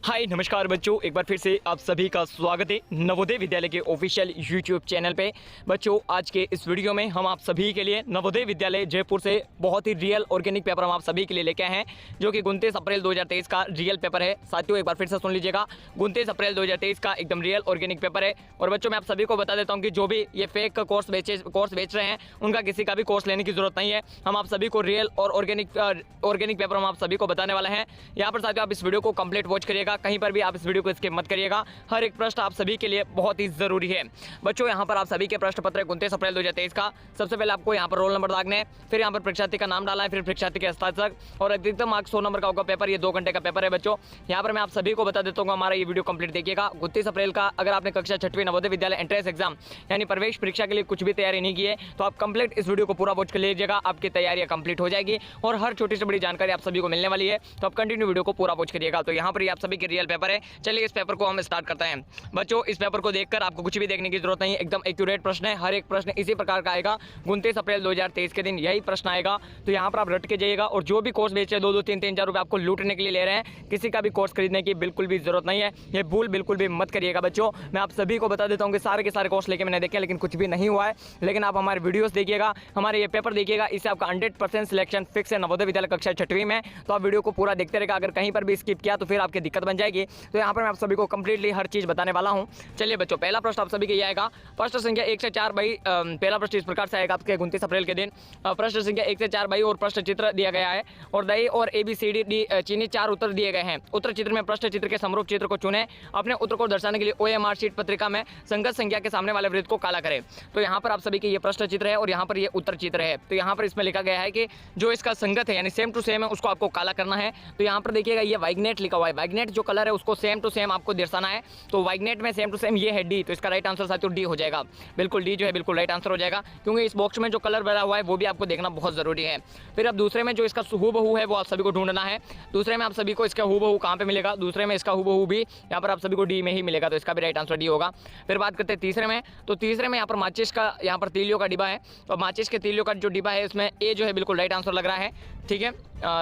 हाय नमस्कार बच्चों, एक बार फिर से आप सभी का स्वागत है नवोदय विद्यालय के ऑफिशियल यूट्यूब चैनल पे। बच्चों, आज के इस वीडियो में हम आप सभी के लिए नवोदय विद्यालय जयपुर से बहुत ही रियल ऑर्गेनिक पेपर हम आप सभी के लिए लेके आए हैं, जो कि 29 अप्रैल 2023 का रियल पेपर है। साथियों, एक बार फिर से सुन लीजिएगा, 29 अप्रैल 2023 का एकदम रियल ऑर्गेनिक पेपर है। और बच्चों, मैं आप सभी को बता देता हूँ कि जो भी ये फेक कोर्स बेच रहे हैं, उनका किसी का भी कोर्स लेने की जरूरत नहीं है। हम आप सभी को रियल और ऑर्गेनिक पेपर हम आप सभी को बताने वाले हैं। यहाँ पर साथियों, आप इस वीडियो को कंप्लीट वॉच करिएगा, कहीं पर भी आप इस वीडियो को स्किप मत करिएगा। हर एक प्रश्न आप सभी के लिए बहुत ही जरूरी है। बच्चों, यहाँ पर आप सभी के प्रश्न पत्र 29 अप्रैल 2023 का। सबसे पहले आपको यहाँ पर रोल नंबर दागने हैं, फिर यहाँ पर परीक्षार्थी का नाम डालना है, फिर परीक्षार्थी के हस्ताक्षर और अधिकतम मार्क्स 100 नंबर का होगा पेपर। ये 2 घंटे का पेपर है बच्चों। यहाँ पर मैं आप सभी को बता देता हूँ, हमारा ये वीडियो कंप्लीट देखिएगा। 29 अप्रैल का अगर आपने कक्षा 6वीं नवोदय विद्यालय एंट्रेंस एग्जाम यानी प्रवेश परीक्षा के लिए कुछ भी तैयारी नहीं की है, तो आप कंप्लीट इस वीडियो को पूरा वॉच कर लीजिएगा। आपकी तैयारियां कंप्लीट हो जाएगी और हर छोटी से बड़ी जानकारी आप सभी को मिलने वाली है। तो आप कंटिन्यू वीडियो को पूरा वॉच करिएगा। तो यहाँ पर आप सभी के रियल पेपर है। चलिए इस पेपर को हम स्टार्ट करते हैं। बच्चों, इस पेपर को देखकर आपको कुछ भी देखने की जरूरत नहीं है, एकदम एक्यूरेट प्रश्न है। हर एक प्रश्न इसी प्रकार का आएगा। 29 अप्रैल 2023 के दिन यही प्रश्न आएगा। तो यहाँ पर आप रट के जाइएगा। और जो भी कोर्स बेच रहे हैं 2-2, 3-3, 4 रुपये आपको लूटने के लिए ले रहे हैं, किसी का भी कोर्स खरीदने की बिल्कुल भी जरूरत नहीं है। ये भूल बिल्कुल भी मत करिएगा बच्चों। मैं आप सभी को बता देता हूँ कि सारे के सारे कोर्स लेके मैंने देखे, लेकिन कुछ भी नहीं हुआ है। लेकिन आप हमारे वीडियोस देखिएगा, हमारे ये पेपर देखिएगा, इससे आपका 100% सिलेक्शन फिक्स है नवोदय विद्यालय कक्षा 6वीं में। तो आप वीडियो को पूरा देखते रहेगा। अगर कहीं पर भी स्किप किया तो फिर आपकी दिक्कत बन जाएगी। तो यहाँ पर मैं आप सभी को कंप्लीटली हर चीज बताने वाला हूँ। चलिए बच्चों, पहला प्रश्न आप सभी के ये आएगा। प्रश्न संख्या 1 से 4 भाई, पहला प्रश्न इस प्रकार से आएगा आपके 29 अप्रैल के दिन। प्रश्न संख्या 1 से 4 भाई और प्रश्न चित्र दिया गया है और दही और ABCD चीनी 4 उत्तर दिए गए हैं। उत्तर चित्र में प्रश्न चित्र के समरूप चित्र को चुने। अपने उत्तर को दर्शाने के लिए OMR शीट पत्रिका में संगत संख्या के सामने वाले वृत्त को काला करें। तो यहाँ पर आप सभी के ये प्रश्न चित्र है और यहाँ पर ये उत्तर चित्र है। तो यहाँ पर इसमें लिखा गया है कि जो इसका संगत है यानी सेम टू सेम है, उसको आपको काला करना है। तो यहाँ पर देखिएगा, ये वाइग्नेट लिखा हुआ है। वाइग्नेट जो कलर है उसको सेम टू सेम आपको दर्शाना है। तो वाइग्नेट में सेम टू सेम ये है D। तो इसका राइट आंसर साथियों D हो जाएगा। बिल्कुल D जो है बिल्कुल राइट आंसर हो जाएगा, क्योंकि इस बॉक्स में जो कलर भरा हुआ है वो भी आपको देखना बहुत जरूरी है। फिर अब दूसरे में जो इसका हूबहू है वो आप सभी को ढूंढना है। दूसरे में आप सभी को इसका हूबहू कहाँ पे मिलेगा? दूसरे में इसका हूबहू भी यहाँ पर आप सभी को D में ही मिलेगा। तो इसका भी राइट आंसर D होगा। फिर बात करते हैं तीसरे में। तो तीसरे में यहाँ पर माचिस का, यहाँ पर तीलियों का डिब्बा है। तो माचिस के तीलियों का जो डिब्बा है इसमें A जो है बिल्कुल राइट आंसर लग रहा है। ठीक है,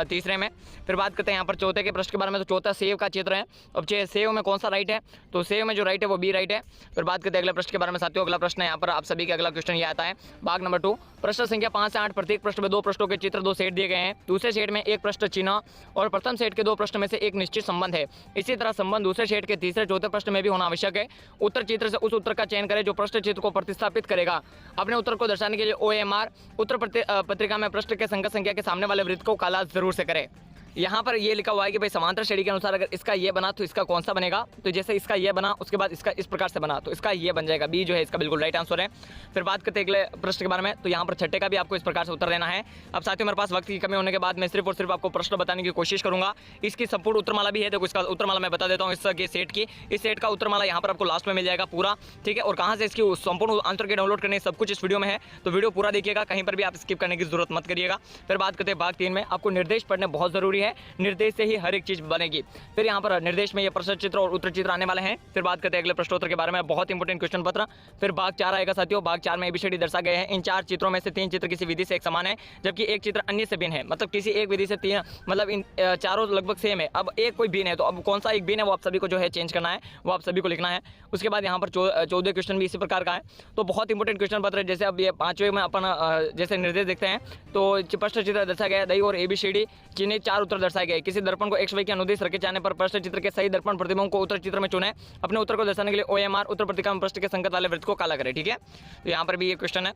तीसरे में। फिर बात करते हैं यहाँ पर चौथे के प्रश्न के बारे में। तो चौथा सेव का चित्र है। अब सेव में कौन सा राइट है? तो सेव में जो राइट है वो B राइट है। फिर बात करते हैं अगले प्रश्न के बारे में साथियों। अगला प्रश्न है यहाँ पर आप सभी के, अगला क्वेश्चन ये आता है भाग नंबर 2। प्रश्न संख्या 5 से 8, प्रत्येक प्रश्न में 2 प्रश्नों के चित्र 2 सेट दिए गए हैं। दूसरे सेट में एक प्रश्न चिन्ह और प्रथम सेट के 2 प्रश्न में से एक निश्चित संबंध है। इसी तरह संबंध दूसरे सेट के तीसरे चौथे प्रश्न में भी होना आवश्यक है। उत्तर चित्र से उस उत्तर का चयन करें जो प्रश्न चित्र को प्रतिस्थापित करेगा। अपने उत्तर को दर्शाने के लिए OMR उत्तर पत्रिका में प्रश्न के संगत संख्या के सामने वाले वृत्त को काला जरूर से करें। यहाँ पर ये लिखा हुआ है कि भाई समांतर श्रेणी के अनुसार अगर इसका ये बना तो इसका कौन सा बनेगा? तो जैसे इसका ये बना, उसके बाद इसका इस प्रकार से बना, तो इसका ये बन जाएगा। B जो है इसका बिल्कुल राइट आंसर है। फिर बात करते हैं अगले प्रश्न के बारे में। तो यहाँ पर छठे का भी आपको इस प्रकार से उत्तर देना है। अब साथियों, मेरे पास वक्त की कमी होने के बाद मैं सिर्फ और सिर्फ आपको प्रश्न बताने की कोशिश करूंगा। इसकी संपूर्ण उत्तरमाला भी है। देखो, इसका उत्तरमाला मैं बता देता हूँ। इसके सेट की, इस सेट का उत्तरमाला यहाँ पर आपको लास्ट में मिल जाएगा पूरा। ठीक है, और कहाँ से इसकी संपूर्ण आंसर के डाउनलोड करने सब कुछ इस वीडियो में है। तो वीडियो पूरा देखिएगा, कहीं पर भी आप स्किप करने की जरूरत मत करिएगा। फिर बात करते हैं भाग 3 में। आपको निर्देश पढ़ने बहुत जरूरी है, निर्देश से ही हर एक चीज बनेगी। फिर यहाँ पर निर्देश में ये प्रश्न चित्र और उत्तर चित्र आने वाले हैं। फिर बात करते हैं अगले प्रश्नोत्तर के बारे में, बहुत इंपॉर्टेंट क्वेश्चन पत्र। फिर भाग 4 आएगा साथियों। भाग 4 में ABCD दर्शा गए हैं। इन 4 चित्रों में से 3 चित्र किसी विधि से एक समान है, जबकि एक चित्र अन्य से भिन्न है। मतलब किसी एक विधि से 3, मतलब इन चारों लगभग सेम है। अब एक कोई भिन्न है, तो अब कौन सा एक भिन्न है वो आप सभी को जो है चेंज करना है, वो आप सभी को लिखना है। उसके बाद यहाँ पर 14 क्वेश्चन भी इसी प्रकार का है। तो बहुत इंपॉर्टेंट क्वेश्चन पत्र है। जैसे अब ये 5वें में अपन जैसे निर्देश देखते हैं, तो प्रश्न चित्र दर्शा गया, दही और ABCD चीनी 4 उत्तर दर्शाए गए। किसी दर्पण को XY के अनुदिश रखे जाने पर प्रश्न चित्र के सही दर्पण प्रतिबिंब को उत्तर चित्र में चुने। अपने उत्तर को दर्शाने के लिए OMR उत्तर पत्रिका में प्रश्न के संगत वाले वृत्त को काला करें। ठीक है, तो यहाँ पर भी ये क्वेश्चन है।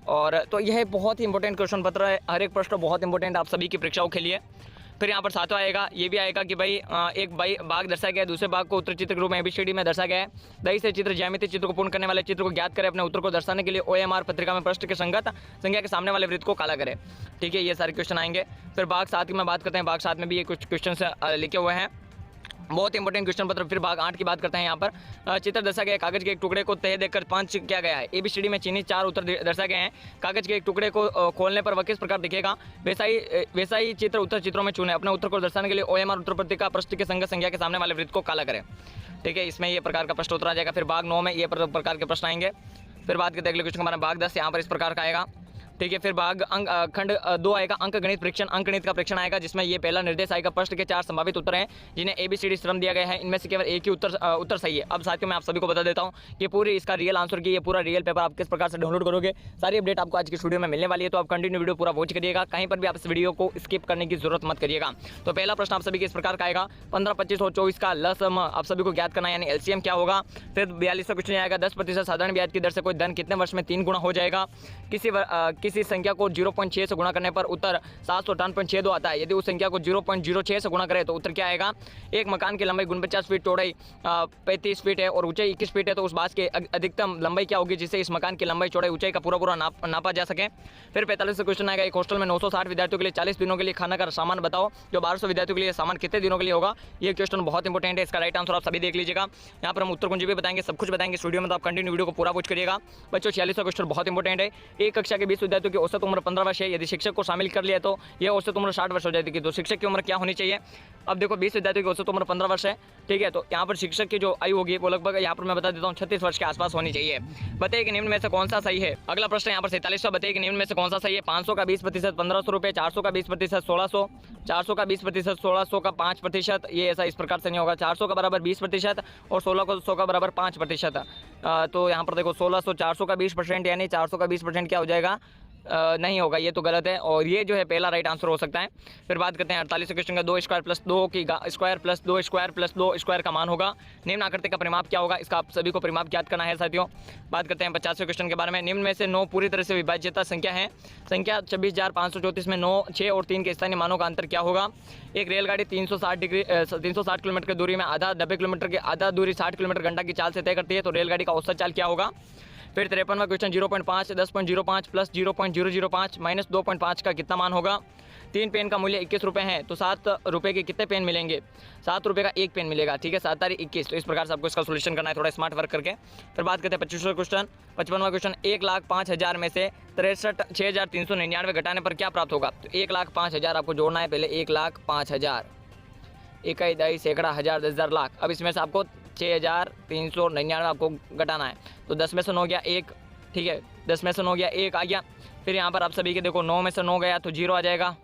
और तो यह बहुत ही इंपॉर्टेंट क्वेश्चन पत्र है। हर एक प्रश्न बहुत इंपॉर्टेंट आप सभी की परीक्षाओं के लिए। फिर यहाँ पर 7वां आएगा, ये भी आएगा कि भाई एक भाग दर्शाया गया, दूसरे भाग को उत्तर चित्र के रूप में ABCD में दर्शाया गया है। दही से चित्र ज्यामिति चित्र को पूर्ण करने वाले चित्र को ज्ञात करें। अपने उत्तर को दर्शाने के लिए OMR पत्रिका में प्रश्न के संगत संख्या के सामने वाले वृत्त को काला करें। ठीक है, ये सारे क्वेश्चन आएंगे। फिर भाग 7 की मैं बात करते हैं। भाग 7 में भी ये कुछ क्वेश्चन लिखे हुए हैं, बहुत इंपॉर्टेंट क्वेश्चन पत्र। फिर भाग 8 की बात करते हैं। यहाँ पर चित्र दर्शा गया, कागज के एक टुकड़े को तह देकर 5 किया गया है। ABCD में चीनी 4 उत्तर दर्शाए गए हैं। कागज के एक टुकड़े को खोलने पर वह किस प्रकार दिखेगा? वैसा ही चित्र उत्तर चित्रों में चुने। अपने उत्तर को दर्शाने के लिए OMR उत्तर पत्रिका प्रश्न के संगत संख्या के सामने वाले वृत्त को काला करें। ठीक है, इसमें ये प्रकार का प्रश्न उत्तर आ जाएगा। फिर भाग 9 में ये प्रकार के प्रश्न आएंगे। फिर बात करते हैं अगले क्वेश्चन के बारे में। भाग 10 यहाँ पर इस प्रकार का आएगा। ठीक है। फिर भाग अंक खंड 2 आएगा अंक गणित परीक्षण, अंक गणित का परीक्षण आएगा, जिसमें ये पहला निर्देश आएगा। प्रश्न के 4 संभावित उत्तर हैं जिन्हें ABCD क्रम दिया गया है, इनमें से केवल एक ही उत्तर सही है। अब साथियों मैं आप सभी को बता देता हूँ कि पूरी इसका रियल आंसर की, ये पूरा रियल पेपर आप किस प्रकार से डाउनलोड करोगे, सारी अपडेट आपको आज की वीडियो में मिलने वाली है। तो आप कंटिन्यू वीडियो पूरा वॉच करिएगा, कहीं पर भी आप इस वीडियो को स्किप करने की जरूरत मत करिएगा। तो पहला प्रश्न आप सभी के इस प्रकार का आएगा, 15, 25 और 24 का लसम आप सभी को ज्ञात करना है, यानी LCM क्या होगा। फिर 42वां क्वेश्चन आएगा, 10% साधारण ब्याज की दर से कोई धन कितने वर्ष में 3 गुना हो जाएगा। किसी संख्या को 0.6 से गुणा करने पर उत्तर 758.62 आता है, यदि उस संख्या को 0.06 से गुणा करें तो उत्तर क्या आएगा। एक मकान की लंबाई 49 फीट, चौड़ाई 35 फीट है और ऊंचाई 21 फीट है, तो उस बांस की अधिकतम लंबाई क्या होगी जिससे इस मकान की लंबाई, चौड़ाई, ऊंचाई का पूरा नापा जा सके। फिर 45वां क्वेश्चन आएगा, एक हॉस्टल में 960 विद्यार्थियों के लिए 40 दिनों के लिए खाना का सामान बताओ, जो 1200 विद्यार्थियों के लिए सामान कितने दिनों के लिए होगा। ये क्वेश्चन बहुत इंपॉर्टेंट है, इसका राइट आंसर आप सभी देख लीजिएगा। यहाँ पर हम उत्तर कुंजी भी बताएंगे, सब कुछ बताएंगे इस वीडियो में, तो आप कंटिन्यू वीडियो को पूरा वॉच करिएगा। बच्चों 46वां क्वेश्चन बहुत इंपॉर्टेंट है, एक कक्षा के 20 विद्यार्थियों की औसत उम्र 15 वर्ष है, यदि शिक्षक को शामिल कर लिया तो यह औसत उम्र 60 वर्ष हो जाएगी। तो शिक्षक की उम्र क्या होनी चाहिए। अब देखो 20 विद्यार्थियों की औसत उम्र 15 वर्ष है, ठीक है, तो यहाँ पर शिक्षक की जो आयु होगी वो लगभग यहाँ पर मैं बता देता हूँ 36 वर्ष के आसपास होनी चाहिए। बताइए कि निम्न में से कौन सा सही है। अगला प्रश्न यहाँ पर 47वां, बताइए कि निम्न में से कौन सा सही है। 500 का 20% 1500 रुपये, 400 का 20% 1600, 400 का 20% 1600 का 5%, ये ऐसा इस प्रकार से नहीं होगा। 400 का बराबर 20% और 1600 का बराबर 5%। तो यहाँ पर देखो 1600, 400 का 20% यानी 400 का 20% क्या हो जाएगा, नहीं होगा, ये तो गलत है, और ये जो है पहला राइट आंसर हो सकता है। फिर बात करते हैं 48वें क्वेश्चन का, 2 स्क्वायर प्लस 2 की square plus 2 square plus 2 square का मान होगा। निम्न आकृति का परिमाप क्या होगा, इसका आप सभी को परिमाप ज्ञात करना है साथियों। बात करते हैं 50वें क्वेश्चन के बारे में, निम्न में से 9 पूरी तरह से विभाज्यता संख्या है। संख्या 26,534 में 9, 6 और 3 के स्थानीय मानों का अंतर क्या होगा। एक रेलगाड़ी 360 किलोमीटर की दूरी में आधा 90 किलोमीटर की आधा दूरी 60 किलोमीटर घंटा की चाल से तय करती है, तो रेलगाड़ी का औसत चाल क्या होगा। फिर 53वां क्वेश्चन, 0.5, 10.05 प्लस 0.005 माइनस 2.5 का कितना मान होगा। 3 पेन का मूल्य 21 रुपये है, तो 7 रुपये के कितने पेन मिलेंगे। 7 रुपये का एक पेन मिलेगा, ठीक है, 7 तारीख 21। तो इस प्रकार से आपको इसका सोल्यूशन करना है, थोड़ा स्मार्ट वर्क करके। फिर बात करते हैं 55वां क्वेश्चन, 55वां क्वेश्चन, 1,05,000 में से 63,399 घटाने पर क्या प्राप्त होगा। तो 1,05,000 आपको जोड़ना है, पहले 1,05,000, इकाई, दहाई, सैकड़ा, हज़ार, 10,000, लाख। अब इसमें से आपको 6,399 आपको घटाना है, तो 10 में से 9 गया 1, ठीक है, 10 में से 9 गया 1 आ गया। फिर यहाँ पर आप सभी के देखो 9 में से 9 गया तो 0 आ जाएगा,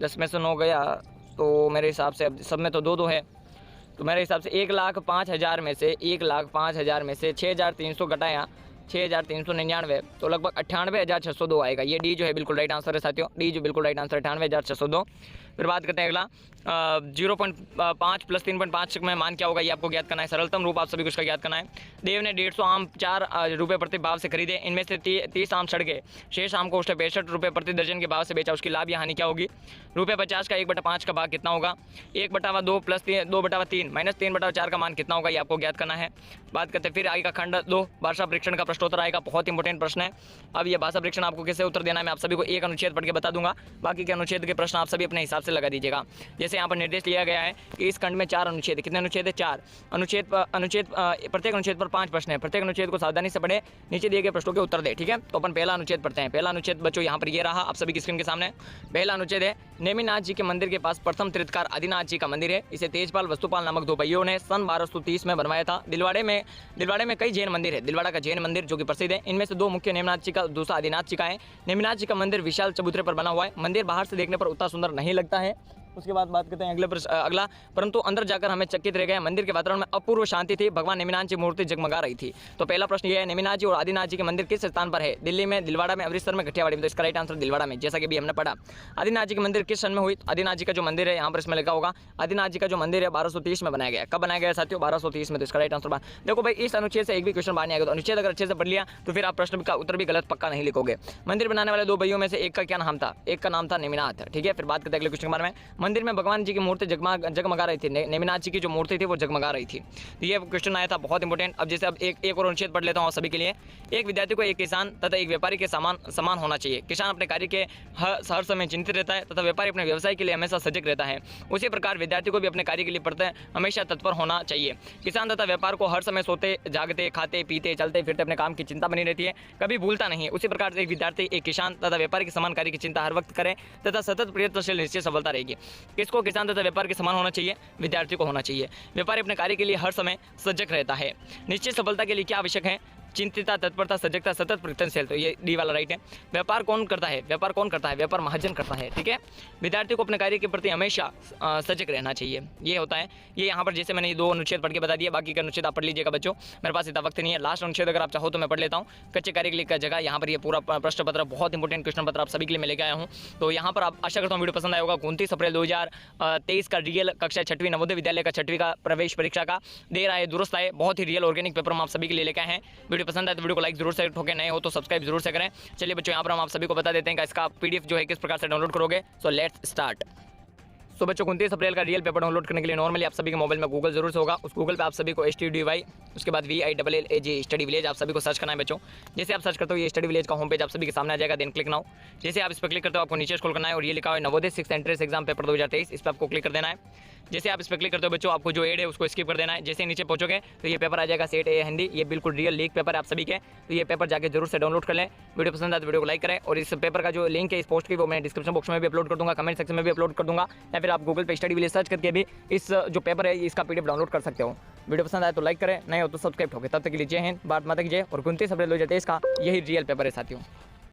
10 में से 9 गया तो मेरे हिसाब से अब सब में तो 2 है, तो मेरे हिसाब से 1,05,000 में से 1,05,000 में से 6,300 घटाया 6,399, तो लगभग 98,602 आएगा। ये डी जो है बिल्कुल राइट आंसर है साथियों, डी जो बिल्कुल राइट आंसर है 98,602। फिर बात करते हैं अगला 0.5 प्लस 3.5 में मान क्या होगा, ये आपको ज्ञात करना है। सरलतम रूप आप सभी को इसका ज्ञात करना है। देव ने 150 आम 4 रुपये प्रति भाव से खरीदे, इनमें से 30 आम सड़ गए, शेष आम को उसने 65 रुपये प्रति दर्जन के भाव से बेचा, उसकी लाभ या हानि क्या होगी। ₹50 का 1/5 का भाग कितना होगा। 1/2 प्लस 2/3 माइनस 3/4 का मान कितना होगा, ये आपको ज्ञात करना है। बात करते हैं फिर आगे का खंड 2, भाषा परीक्षण का प्रश्नोत्तर आएगा, बहुत इंपॉर्टेंट प्रश्न है। अब ये भाषा परीक्षण आपको कैसे उत्तर देना है मैं आप सभी को एक अनुच्छेद पढ़ के बता दूंगा, बाकी के अनुच्छेद के प्रश्न आप सभी अपने हिसाब से लगा दीजिएगा। जैसे यहाँ पर निर्देश लिया गया है कि इस खंड में 4 अनुच्छेद, कितने अनुच्छेद है 4 अनुच्छेद, प्रत्येक अनुच्छेद पर 5 प्रश्न है, प्रत्येक अनुच्छेद को सावधानी से पढ़े, नीचे दिए गए प्रश्नों के उत्तर दे, ठीक है। तो अपन पहला अनुच्छेद पढ़ते हैं। पहला अनुच्छेद बच्चों यहाँ पर ये रहा आप सभी की स्क्रीन के सामने। पहला अनुच्छेद है, नेमिनाथ जी के मंदिर के पास प्रथम तीर्थकार आदिनाथ जी का मंदिर है, इसे तेजपाल वस्तुपाल नामक 2 भाइयों ने सन 1230 में बनवाया था। दिलवाड़े में कई जैन मंदिर है, दिलवाड़ा का जैन मंदिर जो कि प्रसिद्ध है, इनमें से 2 मुख्य नेमिनाथ जी का, दूसरा आदिनाथ जी का है। नेमिनाथ जी का मंदिर विशाल चबूतरे पर बना हुआ है, मंदिर बाहर से देखने पर उतना सुंदर नहीं लगता है। उसके बाद बात करते हैं अगला, परंतु अंदर जाकर हमें चकित रह गए। मंदिर के वातावरण में अपूर्व शांति थी, भगवान नेमिनाथ जी मूर्ति जगमगा रही थी। तो पहला प्रश्न ये है, नेमिनाथ जी और आदिनाथ जी के मंदिर किस स्थान पर है। दिल्ली में, दिलवाड़ा में, अमृतसर में, गठियावाड़ी में। तो इसका राइट आंसर दिलवाड़ा में, जैसा कि अभी हमने पढ़ा। आदिनाथ जी के मंदिर किस सन में हुई। आदिनाथ जी का जो मंदिर है यहाँ पर इसमें लिखा होगा, आदिनाथ जी का जो मंदिर है 1230 में बनाया गया। कब बनाया गया साथियों, 1230 में। तो इसका राइट आंसर देखो भाई, इस अनुच्छेद से एक भी क्वेश्चन बाहर नहीं आएगा, तो अनुच्छेद अगर अच्छे से पढ़ लिया तो फिर आप प्रश्न का उत्तर भी गलत पक्का नहीं लिखोगे। मंदिर बनाने वाले 2 भाइयों में से एक का क्या नाम था, एक का नाम था नेमिनाथ, ठीक है। फिर बात करते हैं अगले क्वेश्चन के बारे में। मंदिर में भगवान जी की मूर्ति जगमगा रही थी, नेमिनाथ जी की जो मूर्ति थी वो जगमगा रही थी। तो ये क्वेश्चन आया था, बहुत इंपॉर्टेंट। अब जैसे अब एक और अनुच्छेद पढ़ लेता हूँ सभी के लिए। एक विद्यार्थी को एक किसान तथा एक व्यापारी के समान होना चाहिए। किसान अपने कार्य के हर समय चिंतित रहता है तथा व्यापारी अपने व्यवसाय के लिए हमेशा सजग रहता है। उसी प्रकार विद्यार्थी को भी अपने कार्य के लिए पढ़ते हमेशा तत्पर होना चाहिए। किसान तथा व्यापार को हर समय सोते, जागते, खाते, पीते, चलते फिरते अपने काम की चिंता बनी रहती है, कभी भूलता नहीं है। उसी प्रकार से एक विद्यार्थी एक किसान तथा व्यापारी के समान कार्य की चिंता हर वक्त करे तथा सतत प्रयत्नशील, निश्चय सफलता रहेगी। किसको, किसान तथा व्यापार के समान होना चाहिए, विद्यार्थी को होना चाहिए। व्यापारी अपने कार्य के लिए हर समय सजग रहता है। निश्चित सफलता के लिए क्या आवश्यक है, चिंतिता, तत्परता, सजगता, सतत प्रयत्नशील, तो ये डी वाला राइट है। व्यापार कौन करता है? व्यापार कौन करता है? व्यापार महाजन करता है, ठीक है। विद्यार्थी को अपने कार्य के प्रति हमेशा सजग रहना चाहिए, ये होता है। ये यहाँ पर जैसे मैंने ये 2 अनुच्छेद पढ़ के बता दिया, बाकी का अनुच्छेद आप पढ़ लीजिएगा बच्चों, मेरे पास इतना वक्त नहीं है। लास्ट अनुच्छेद अगर आप चाहो तो मैं पढ़ लेता हूँ। कच्चे कार्य के लिए का जगह, यहाँ पर ये पूरा प्रश्न पत्र, बहुत इंपॉर्टेंट क्वेश्चन पत्र आप सभी के लिए मैं लेके आया हूँ। तो यहाँ पर आप आशा करता हूँ वीडियो पसंद आया होगा। 29 अप्रैल 2023 का रियल कक्षा 6वीं नवोदय विद्यालय का 6वीं का प्रवेश परीक्षा का दे रहा है, दुरुस्त है, बहुत ही रियल ऑर्गेनिक पेपर हम आप सभी के लिए लेके आए हैं। वीडियो पसंद आए तो वीडियो को लाइक जरूर से ठोके, नए हो तो सब्सक्राइब जरूर से करें। चलिए बच्चों, यहाँ पर हम आप सभी को बता देते हैं कि इसका PDF जो है किस प्रकार से डाउनलोड करोगे। So let's start. तो बच्चों 29 अप्रैल का रियल पेपर डाउनलोड करने के लिए नॉर्मली आप सभी के मोबाइल में गूगल जरूर से होगा। उस गूगल पे आप सभी को STUDY, उसके बाद VILLAG स्टडी विलेज आप सभी को सर्च करना है बच्चों। जैसे आप सर्च करते हो ये स्टडी विलेज का होम पेज आप सभी के सामने आ जाएगा। देन क्लिक नाउ, जैसे आप इस पर क्लिक करते हो आपको नीचे स्क्रॉल करना है और ये लिखा हुआ है Navodaya 6th entrance exam paper 2023, इस पर आपको क्लिक कर देना है। जैसे आप इस पर क्लिक करते हो बच्चों, आपको जो एड है उसको स्किप कर देना है। जैसे नीचे पहुंचोगे तो ये पेपर आ जाएगा सेट ए हिंदी, ये बिल्कुल रियल लीक पेपर है आप सभी के। तो ये पेपर जाके जरूर से डाउनलोड कर लें। वीडियो पसंद आए तो वीडियो को लाइक करें, और इस पेपर का जो लिंक है इस पोस्ट की वो मैं डिस्क्रिप्शन बॉक्स में भी अपलोड कर दूंगा, कमेंट सेक्शन में भी अपलोड कर दूंगा, या फिर आप गूगल पे स्टडी विलेज सर्च करके भी इस जो पेपर है इसका PDF डाउनलोड कर सकते हो। वीडियो पसंद आए तो लाइक करें, नए हो तो सब्सक्राइब ठोके। तब तक के लिए जय हिंद, भारत माता की जय। और 29 अप्रैल 2023 का यही रियल पेपर है साथियों।